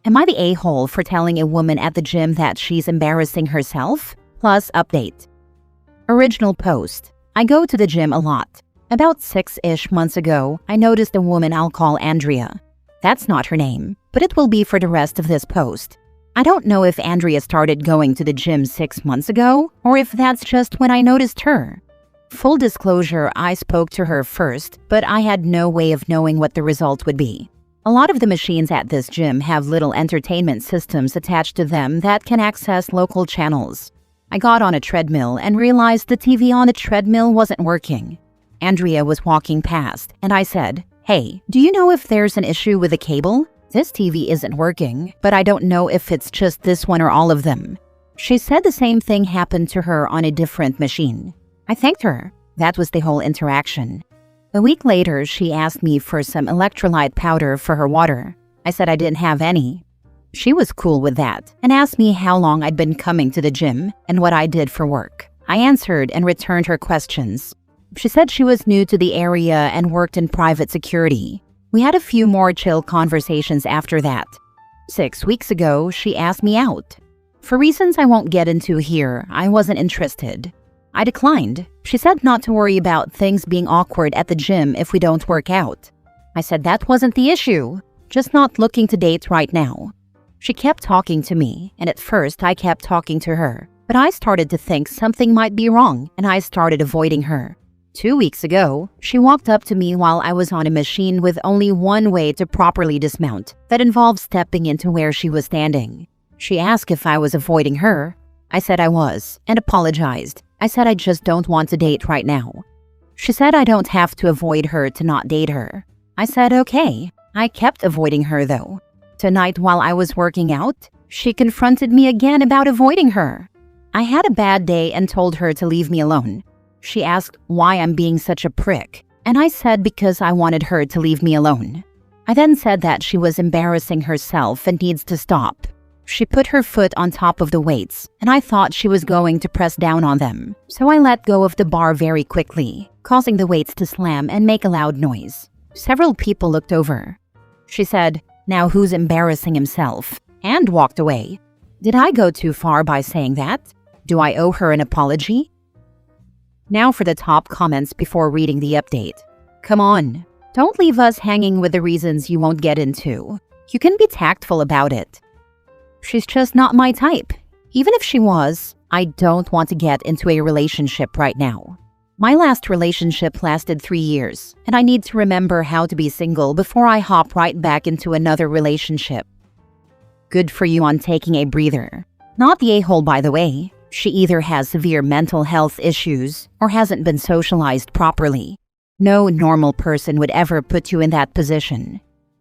Am I the a-hole for telling a woman at the gym that she's embarrassing herself? Plus update. Original post. I go to the gym a lot. About 6-ish months ago, I noticed a woman I'll call Andrea. That's not her name, but it will be for the rest of this post. I don't know if Andrea started going to the gym 6 months ago, or if that's just when I noticed her. Full disclosure, I spoke to her first, but I had no way of knowing what the result would be. A lot of the machines at this gym have little entertainment systems attached to them that can access local channels. I got on a treadmill and realized the TV on the treadmill wasn't working. Andrea was walking past, and I said, "Hey, do you know if there's an issue with the cable? This TV isn't working, but I don't know if it's just this one or all of them." She said the same thing happened to her on a different machine. I thanked her. That was the whole interaction. A week later, she asked me for some electrolyte powder for her water. I said I didn't have any. She was cool with that and asked me how long I'd been coming to the gym and what I did for work. I answered and returned her questions. She said she was new to the area and worked in private security. We had a few more chill conversations after that. 6 weeks ago, she asked me out. For reasons I won't get into here, I wasn't interested. I declined. She said not to worry about things being awkward at the gym if we don't work out. I said that wasn't the issue, just not looking to date right now. She kept talking to me, and at first I kept talking to her, but I started to think something might be wrong, and I started avoiding her. 2 weeks ago, she walked up to me while I was on a machine with only one way to properly dismount. That involved stepping into where she was standing. She asked if I was avoiding her. I said I was, and apologized. I said I just don't want to date right now. She said I don't have to avoid her to not date her. I said okay. I kept avoiding her though. Tonight while I was working out, she confronted me again about avoiding her. I had a bad day and told her to leave me alone. She asked why I'm being such a prick, and I said because I wanted her to leave me alone. I then said that she was embarrassing herself and needs to stop. She put her foot on top of the weights, and I thought she was going to press down on them, so I let go of the bar very quickly, causing the weights to slam and make a loud noise. Several people looked over. She said, "Now who's embarrassing himself?" and walked away. Did I go too far by saying that? Do I owe her an apology? Now for the top comments before reading the update. Come on, don't leave us hanging with the reasons you won't get into. You can be tactful about it. She's just not my type. Even if she was, I don't want to get into a relationship right now. My last relationship lasted 3 years, and I need to remember how to be single before I hop right back into another relationship. Good for you on taking a breather. Not the a-hole, by the way. She either has severe mental health issues or hasn't been socialized properly. No normal person would ever put you in that position.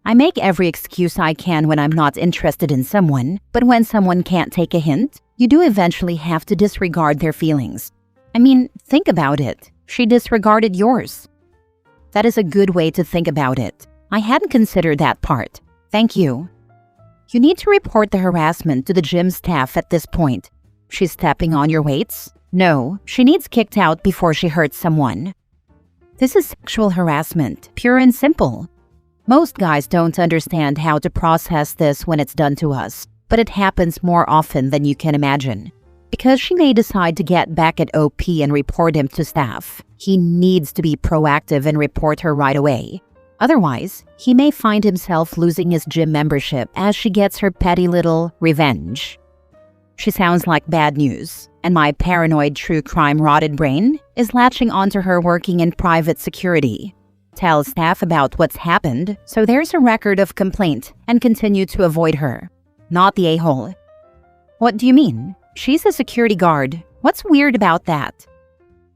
I make every excuse I can when I'm not interested in someone, but when someone can't take a hint, you do eventually have to disregard their feelings. I mean, think about it. She disregarded yours. That is a good way to think about it. I hadn't considered that part. Thank you. You need to report the harassment to the gym staff at this point. She's stepping on your weights? No, she needs kicked out before she hurts someone. This is sexual harassment, pure and simple. Most guys don't understand how to process this when it's done to us, but it happens more often than you can imagine. Because she may decide to get back at OP and report him to staff, he needs to be proactive and report her right away. Otherwise, he may find himself losing his gym membership as she gets her petty little revenge. She sounds like bad news, and my paranoid true crime rotted brain is latching onto her working in private security. Tell staff about what's happened so there's a record of complaint and continue to avoid her. Not the a-hole. What do you mean? She's a security guard. What's weird about that?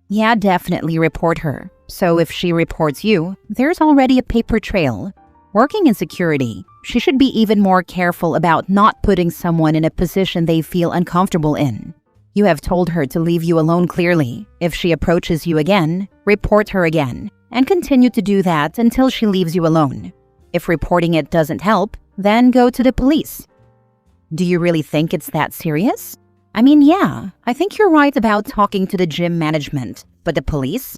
Yeah, definitely report her. So if she reports you, there's already a paper trail. Working in security, she should be even more careful about not putting someone in a position they feel uncomfortable in. You have told her to leave you alone clearly. If she approaches you again, report her again, and continue to do that until she leaves you alone. If reporting it doesn't help, then go to the police. Do you really think it's that serious? I mean, yeah, I think you're right about talking to the gym management, but the police?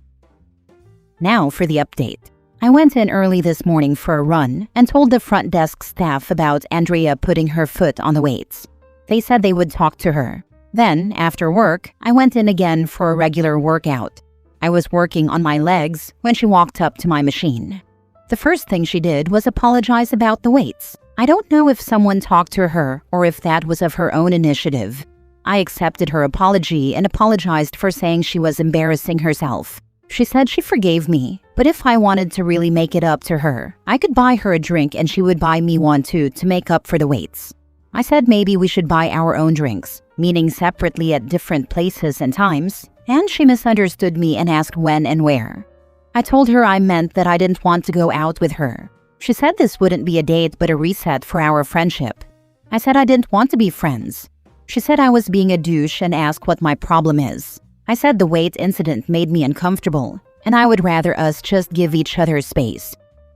Now for the update. I went in early this morning for a run and told the front desk staff about Andrea putting her foot on the weights. They said they would talk to her. Then, after work, I went in again for a regular workout. I was working on my legs when she walked up to my machine. The first thing she did was apologize about the weights. I don't know if someone talked to her or if that was of her own initiative. I accepted her apology and apologized for saying she was embarrassing herself. She said she forgave me, but if I wanted to really make it up to her, I could buy her a drink and she would buy me one too to make up for the weights. I said maybe we should buy our own drinks, meaning separately at different places and times, and she misunderstood me and asked when and where. I told her I meant that I didn't want to go out with her. She said this wouldn't be a date but a reset for our friendship. I said I didn't want to be friends. She said I was being a douche and asked what my problem is. I said the weight incident made me uncomfortable, and I would rather us just give each other space.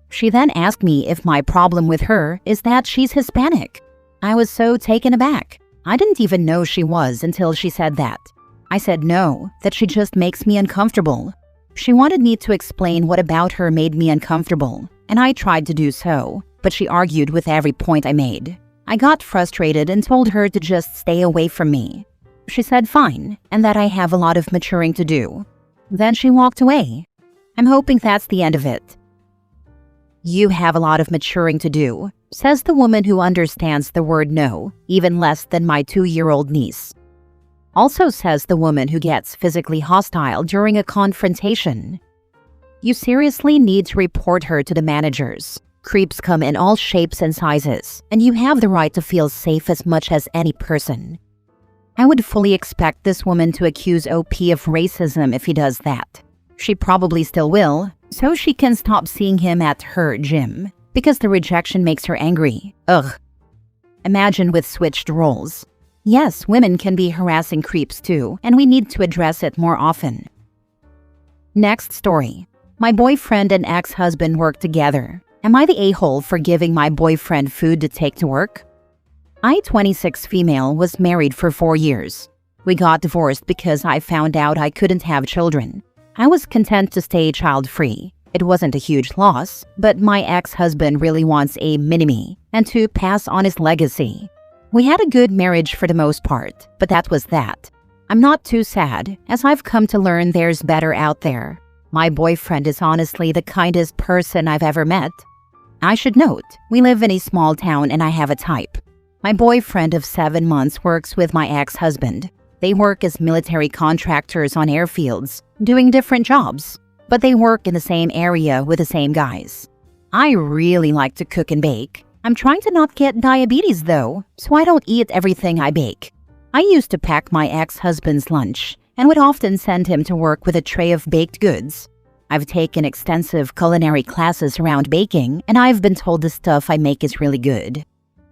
She then asked me if my problem with her is that she's Hispanic. I was so taken aback. I didn't even know she was until she said that. I said no, that she just makes me uncomfortable. She wanted me to explain what about her made me uncomfortable, and I tried to do so, but she argued with every point I made. I got frustrated and told her to just stay away from me. She said fine, and that I have a lot of maturing to do. Then she walked away. I'm hoping that's the end of it. You have a lot of maturing to do, says the woman who understands the word no, even less than my 2-year-old niece. Also says the woman who gets physically hostile during a confrontation. You seriously need to report her to the managers. Creeps come in all shapes and sizes, and you have the right to feel safe as much as any person. I would fully expect this woman to accuse OP of racism if he does that. She probably still will, so she can stop seeing him at her gym, because the rejection makes her angry. Ugh. Imagine with switched roles. Yes, women can be harassing creeps too, and we need to address it more often. Next story. My boyfriend and ex-husband work together. Am I the a-hole for giving my boyfriend food to take to work? I, 26 female, was married for 4 years. We got divorced because I found out I couldn't have children. I was content to stay child-free. It wasn't a huge loss, but my ex-husband really wants a mini-me and to pass on his legacy. We had a good marriage for the most part, but that was that. I'm not too sad, as I've come to learn there's better out there. My boyfriend is honestly the kindest person I've ever met. I should note, we live in a small town and I have a type. My boyfriend of 7 months works with my ex-husband. They work as military contractors on airfields, doing different jobs, but they work in the same area with the same guys. I really like to cook and bake. I'm trying to not get diabetes though, so I don't eat everything I bake. I used to pack my ex-husband's lunch and would often send him to work with a tray of baked goods. I've taken extensive culinary classes around baking, and I've been told the stuff I make is really good.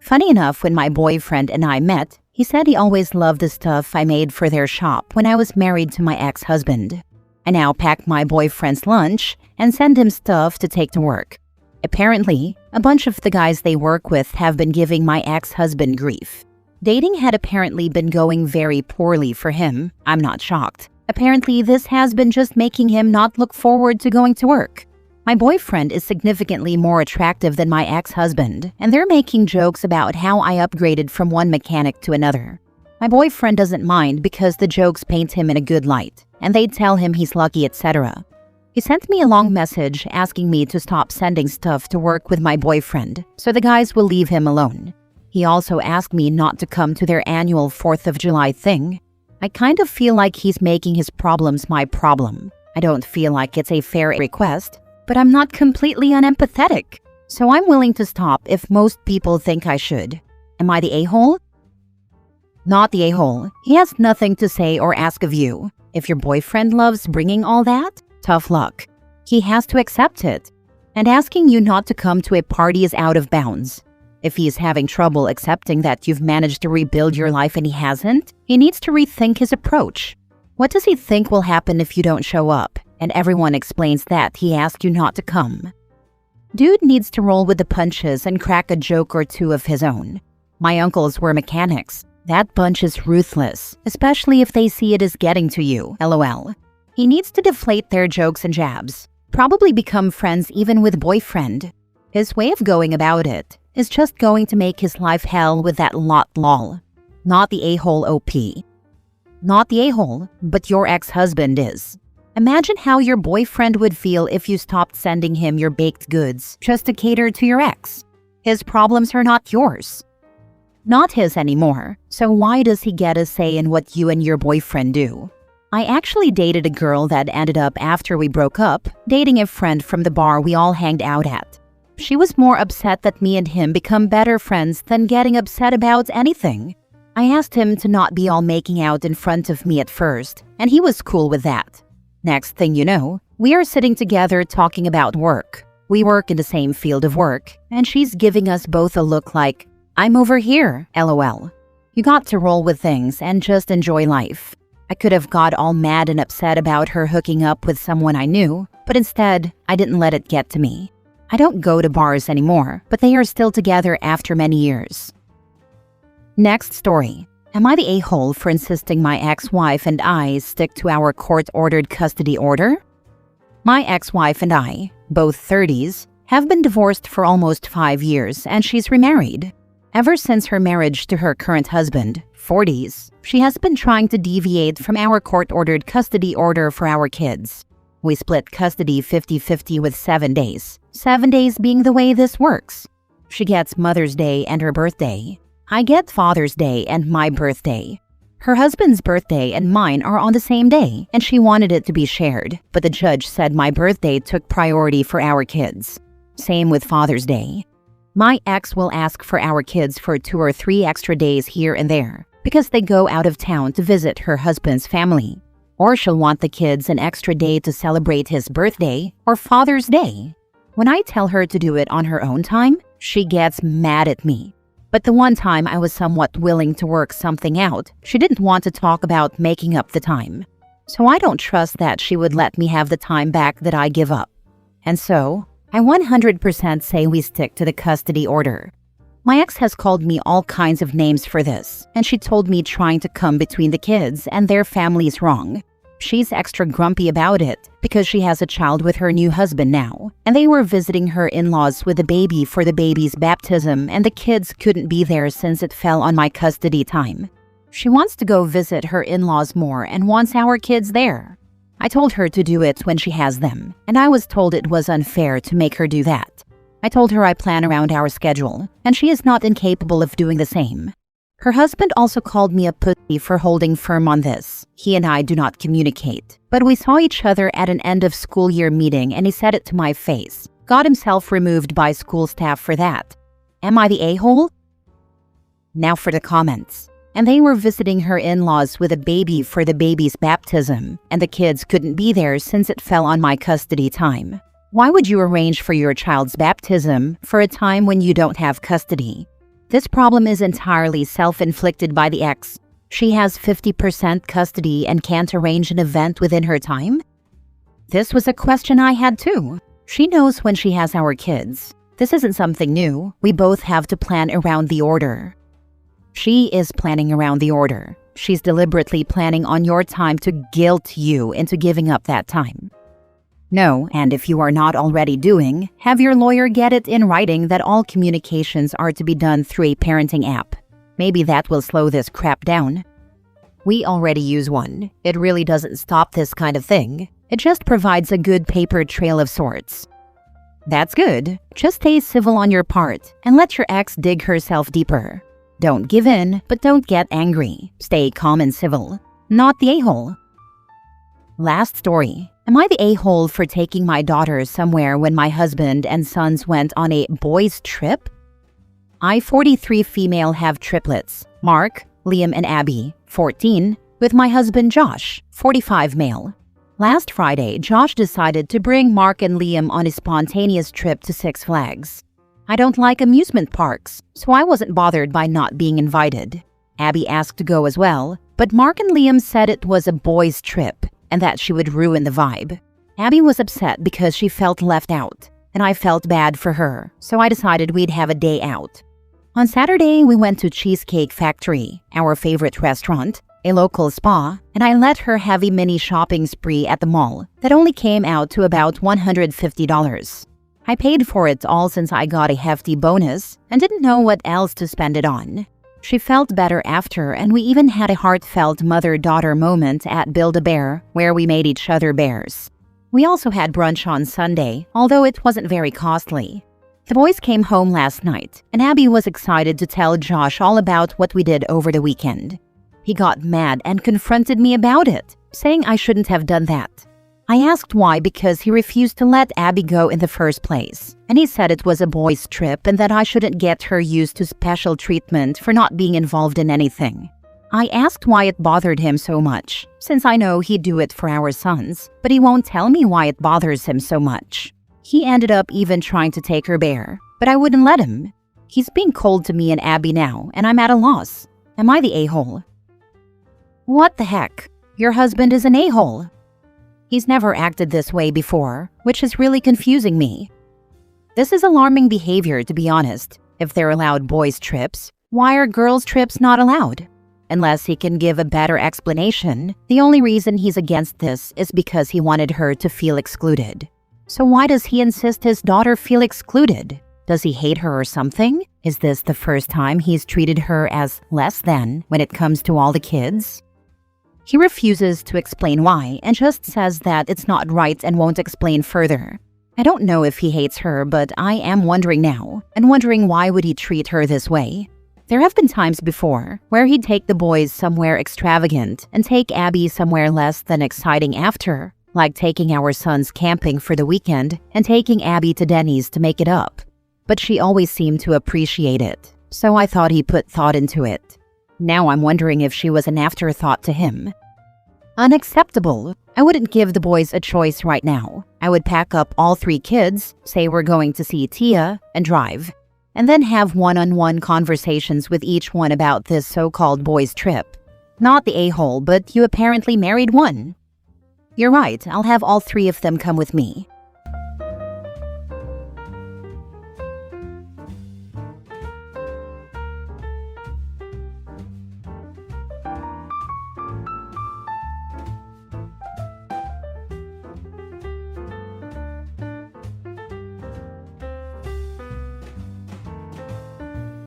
Funny enough, when my boyfriend and I met, he said he always loved the stuff I made for their shop when I was married to my ex-husband. I now pack my boyfriend's lunch and send him stuff to take to work. Apparently, a bunch of the guys they work with have been giving my ex-husband grief. Dating had apparently been going very poorly for him. I'm not shocked. Apparently, this has been just making him not look forward to going to work. My boyfriend is significantly more attractive than my ex-husband, and they're making jokes about how I upgraded from one mechanic to another. My boyfriend doesn't mind because the jokes paint him in a good light, and they tell him he's lucky, etc. He sent me a long message asking me to stop sending stuff to work with my boyfriend, so the guys will leave him alone. He also asked me not to come to their annual 4th of July thing. I kind of feel like he's making his problems my problem. I don't feel like it's a fair request, but I'm not completely unempathetic, so I'm willing to stop if most people think I should. Am I the a-hole? Not the a-hole. He has nothing to say or ask of you. If your boyfriend loves bringing all that, tough luck. He has to accept it. And asking you not to come to a party is out of bounds. If he is having trouble accepting that you've managed to rebuild your life and he hasn't, he needs to rethink his approach. What does he think will happen if you don't show up? And everyone explains that he asked you not to come. Dude needs to roll with the punches and crack a joke or two of his own. My uncles were mechanics. That bunch is ruthless, especially if they see it is getting to you, lol. He needs to deflate their jokes and jabs. probably become friends even with boyfriend. His way of going about it is just going to make his life hell with that lot lol. Not the a-hole OP. Not the a-hole, but your ex-husband is. Imagine how your boyfriend would feel if you stopped sending him your baked goods just to cater to your ex. His problems are not yours. Not his anymore, so why does he get a say in what you and your boyfriend do? I actually dated a girl that ended up, after we broke up, dating a friend from the bar we all hanged out at. She was more upset that me and him become better friends than getting upset about anything. I asked him to not be all making out in front of me at first, and he was cool with that. Next thing you know, we are sitting together talking about work. We work in the same field of work, and she's giving us both a look like, "I'm over here, LOL." You got to roll with things and just enjoy life. I could have got all mad and upset about her hooking up with someone I knew, but instead, I didn't let it get to me. I don't go to bars anymore, but they are still together after many years. Next story. Am I the a-hole for insisting my ex-wife and I stick to our court-ordered custody order? My ex-wife and I, both 30s, have been divorced for almost 5 years, and she's remarried. Ever since her marriage to her current husband, 40s, she has been trying to deviate from our court-ordered custody order for our kids. We split custody 50-50 with 7 days. 7 days being the way this works. She gets Mother's Day and her birthday. I get Father's Day and my birthday. Her husband's birthday and mine are on the same day, and she wanted it to be shared, but the judge said my birthday took priority for our kids. Same with Father's Day. My ex will ask for our kids for 2 or 3 extra days here and there, because they go out of town to visit her husband's family. Or she'll want the kids an extra day to celebrate his birthday or Father's Day. When I tell her to do it on her own time, she gets mad at me. But the one time I was somewhat willing to work something out, she didn't want to talk about making up the time. So I don't trust that she would let me have the time back that I give up. And so, I 100% say we stick to the custody order. My ex has called me all kinds of names for this, and she told me trying to come between the kids and their families wrong. She's extra grumpy about it because she has a child with her new husband now, and they were visiting her in-laws with a baby for the baby's baptism, and the kids couldn't be there since it fell on my custody time. She wants to go visit her in-laws more and wants our kids there. I told her to do it when she has them, and I was told it was unfair to make her do that. I told her I plan around our schedule, and she is not incapable of doing the same. Her husband also called me a pussy for holding firm on this. He and I do not communicate, but we saw each other at an end-of-school-year meeting and he said it to my face. Got himself removed by school staff for that. Am I the a-hole? Now for the comments. And they were visiting her in-laws with a baby for the baby's baptism, and the kids couldn't be there since it fell on my custody time. Why would you arrange for your child's baptism for a time when you don't have custody? This problem is entirely self-inflicted by the ex. She has 50% custody and can't arrange an event within her time? This was a question I had too. She knows when she has our kids. This isn't something new. We both have to plan around the order. She is planning around the order. She's deliberately planning on your time to guilt you into giving up that time. No, and if you are not already doing, have your lawyer get it in writing that all communications are to be done through a parenting app. Maybe that will slow this crap down. We already use one. It really doesn't stop this kind of thing. It just provides a good paper trail of sorts. That's good. Just stay civil on your part and let your ex dig herself deeper. Don't give in, but don't get angry. Stay calm and civil. Not the a-hole. Last story. Am I the a-hole for taking my daughter somewhere when my husband and sons went on a boys' trip? I, 43 female, have triplets, Mark, Liam, and Abby, 14, with my husband Josh, 45 male. Last Friday, Josh decided to bring Mark and Liam on a spontaneous trip to Six Flags. I don't like amusement parks, so I wasn't bothered by not being invited. Abby asked to go as well, but Mark and Liam said it was a boys' trip and that she would ruin the vibe. Abby was upset because she felt left out, and I felt bad for her, so I decided we'd have a day out. On Saturday, we went to Cheesecake Factory, our favorite restaurant, a local spa, and I let her have a mini shopping spree at the mall that only came out to about $150. I paid for it all since I got a hefty bonus and didn't know what else to spend it on. She felt better after, and we even had a heartfelt mother-daughter moment at Build-A-Bear where we made each other bears. We also had brunch on Sunday, although it wasn't very costly. The boys came home last night, and Abby was excited to tell Josh all about what we did over the weekend. He got mad and confronted me about it, saying I shouldn't have done that. I asked why because he refused to let Abby go in the first place, and he said it was a boys' trip and that I shouldn't get her used to special treatment for not being involved in anything. I asked why it bothered him so much, since I know he'd do it for our sons, but he won't tell me why it bothers him so much. He ended up even trying to take her bear, but I wouldn't let him. He's being cold to me and Abby now, and I'm at a loss. Am I the a-hole? What the heck? Your husband is an a-hole. He's never acted this way before, which is really confusing me. This is alarming behavior, to be honest. If they're allowed boys' trips, why are girls' trips not allowed? Unless he can give a better explanation, the only reason he's against this is because he wanted her to feel excluded. So why does he insist his daughter feel excluded? Does he hate her or something? Is this the first time he's treated her as less than when it comes to all the kids? He refuses to explain why and just says that it's not right and won't explain further. I don't know if he hates her, but I am wondering now, and wondering why would he treat her this way. There have been times before where he'd take the boys somewhere extravagant and take Abby somewhere less than exciting after, like taking our sons camping for the weekend and taking Abby to Denny's to make it up. But she always seemed to appreciate it, so I thought he put thought into it. Now I'm wondering if she was an afterthought to him. Unacceptable. I wouldn't give the boys a choice right now. I would pack up all 3 kids, say we're going to see Tia, and drive. And then have one-on-one conversations with each one about this so-called boys' trip. Not the a-hole, but you apparently married one. You're right, I'll have all 3 of them come with me.